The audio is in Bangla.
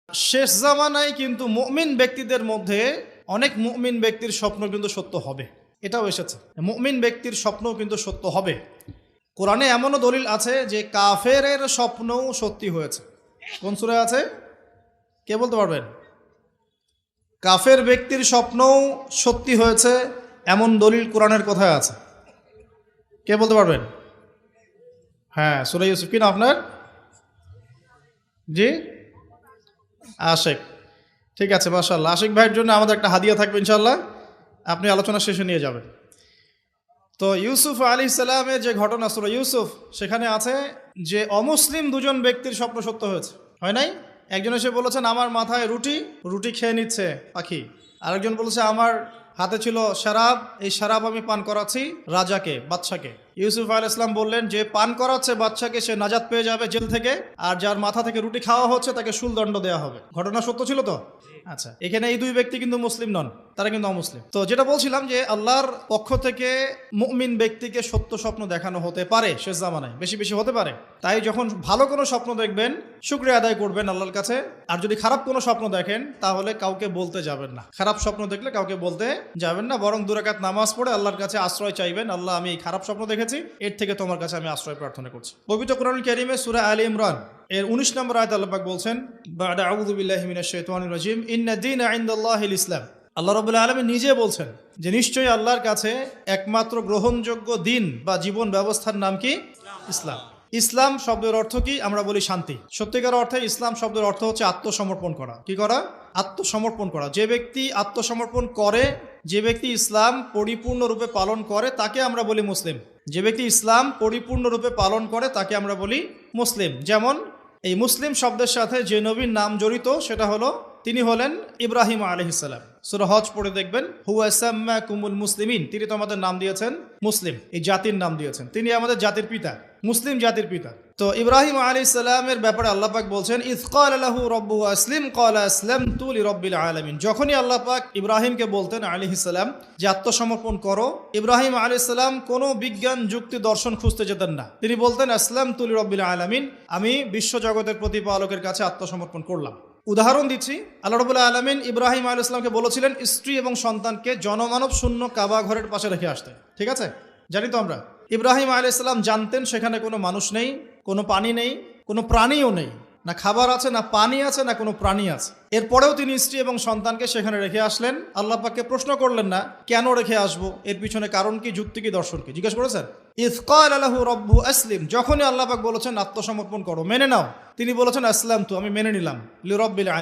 শেষ জামানায় কিন্তু মুমিন ব্যক্তিদের মধ্যে অনেক মুমিন ব্যক্তির স্বপ্ন কিন্তু সত্য হবে, এটাও এসেছে। মুমিন ব্যক্তির স্বপ্নও কিন্তু সত্য হবে। কোরআনে এমনও দলিল আছে যে কাফেরের স্বপ্নও সত্যি হয়েছে। কোন সূরায় আছে কে বলতে পারবেন? কাফের ব্যক্তির স্বপ্নও সত্যি হয়েছে এমন দলিল কোরআনের কোথায় আছে? কে বলতে পারবেন? হ্যাঁ, সূরা ইউসুফ। কি না আপনার? জি, আশিক। ঠিক আছে, মাশাআল্লাহ। আশিক ভাইয়ের জন্য আমাদের একটা হাদিয়া থাকবে ইনশাআল্লাহ, আপনি আলোচনা শেষে নিয়ে যাবেন। তো ইউসুফ আলাইহিস সালামের যে ঘটনা সূরা ইউসুফ, সেখানে আছে যে অমুসলিম দুজন ব্যক্তির স্বপ্ন সত্য হয়েছে, হয় নাই? একজন এসে বলেছেন আমার মাথায় রুটি, রুটি খেয়ে নিচ্ছে পাখি। আরেকজন বলেছে আমার হাতে ছিল শরাব, এই শরাব আমি পান করাচ্ছি রাজাকে, বাদশাকে। ইউসুফ আলাইহিস সালাম বললেন যে পান করাচ্ছে বাদশাকে সে নাজাত পেয়ে যাবে জেল থেকে, আর যার মাথা থেকে রুটি খাওয়া হচ্ছে তাকে শুলদণ্ড দেওয়া হবে। ঘটনা সত্য ছিল তো? আচ্ছা, এখানে এই দুই ব্যক্তি কিন্তু মুসলিম নন, তারা কিন্তু অমুসলিম। তো যেটা বলছিলাম যে আল্লাহর পক্ষ থেকে মুমিন ব্যক্তিকে সত্য স্বপ্ন দেখানো হতে পারে শেষ জামানায়, বেশি বেশি হতে পারে। তাই যখন ভালো কোনো স্বপ্ন দেখবেন শুকরিয়া আদায় করবেন আল্লাহর কাছে। আর যদি খারাপ কোনো স্বপ্ন দেখেন তাহলে কাউকে বলতে যাবেন না। খারাপ স্বপ্ন দেখলে কাউকে বলতে যাবেন না, বরং 2 রাকাত নামাজ পড়ে আল্লাহর কাছে আশ্রয় চাইবেন। আল্লাহ, আমি এই খারাপ স্বপ্ন দেখেছি, এর থেকে তোমার কাছে আমি আশ্রয় প্রার্থনা করছি। পবিত্র কোরআনুল কারীমে সূরা আলে ইমরান এর 19 নম্বর আয়াতে আল্লাহ পাক বলছেন, বা'দা আউযু বিল্লাহি মিনাশ শাইতানির রাজিম, ইন্না দীনা ইনদাল্লাহিল ইসলাম। আল্লাহ রাব্বুল আলামিন নিজে বলছেন যে নিশ্চয়ই আল্লাহর কাছে একমাত্র গ্রহণযোগ্য দিন বা জীবন ব্যবস্থার নাম কি? ইসলাম। ইসলাম শব্দের অর্থ কি? আমরা বলি শান্তি। সত্যিকার অর্থে ইসলাম শব্দের অর্থ হচ্ছে আত্মসমর্পণ করা। কি করা? আত্মসমর্পণ করা। যে ব্যক্তি আত্মসমর্পণ করে, যে ব্যক্তি ইসলাম পরিপূর্ণরূপে পালন করে, তাকে আমরা বলি মুসলিম। যে ব্যক্তি ইসলাম পরিপূর্ণরূপে পালন করে তাকে আমরা বলি মুসলিম। যেমন এই মুসলিম শব্দের সাথে যে নবীর নাম জড়িত সেটা হলো, তিনি হলেন ইব্রাহিম আলাইহিস সালাম। সূরা হজ পড়ে দেখবেন, হুয়া সাম্মাকুমুল মুসলিমিন, তিনি তো আমাদের নাম দিয়েছেন মুসলিম, এই জাতির নাম দিয়েছেন। তিনি আমাদের জাতির পিতা, মুসলিম জাতির পিতা। তো ইব্রাহিম আলাইহিস সালামের ব্যাপারে আল্লাহ পাক বলছেন, ইয ক্বালা লাহু রাব্বুহু আসলিম ক্বালা আসলামতু লিরাব্বিল আলামিন। যখনই আল্লাহ পাক ইব্রাহিমকে বলতেন আলাইহিস সালাম যে আত্মসমর্পণ করো, ইব্রাহিম আলাইহিস সালাম কোনো বিজ্ঞান যুক্তি দর্শন খুঁজতে যেতেন না। তিনি বলতেন আসলামতু লিরাব্বিল আলামিন, আমি বিশ্বজগতের প্রতিপালকের কাছে আত্মসমর্পণ করলাম। উদাহরণ দিচ্ছি, আল্লাহ রাব্বুল আলামিন ইব্রাহিম আলাইহিস সালামকে বলেছিলেন স্ত্রী এবং সন্তানকে জনমানব শূন্য কাবা ঘরের পাশে রেখে আসতে। ঠিক আছে, জানি তো আমরা। ইব্রাহিম আলাইহিস সালাম জানতেন সেখানে কোনো মানুষ নেই, কোনো পানি নেই, কোনো প্রাণীও নেই, না খাবার আছে, না পানি আছে, না কোনো প্রাণী আছে। এরপরেও তিনি স্ত্রী এবং সন্তানকে সেখানে রেখে আসলেন। আল্লাহ পাককে প্রশ্ন করলেন না কেন রেখে আসবো, এর পিছনে কারণ কি, যুক্তি কি, দর্শন কি, জিজ্ঞেস করেছেন? ইয ক্বালা লাহু রাব্বুহু আসলিম, যখনই আল্লাহ পাক বলেছেন আত্মসমর্পণ করো, মেনে নাও, তিনি বলেছেন আসলামতু, আমি মেনে নিলাম, লিরাব্বিল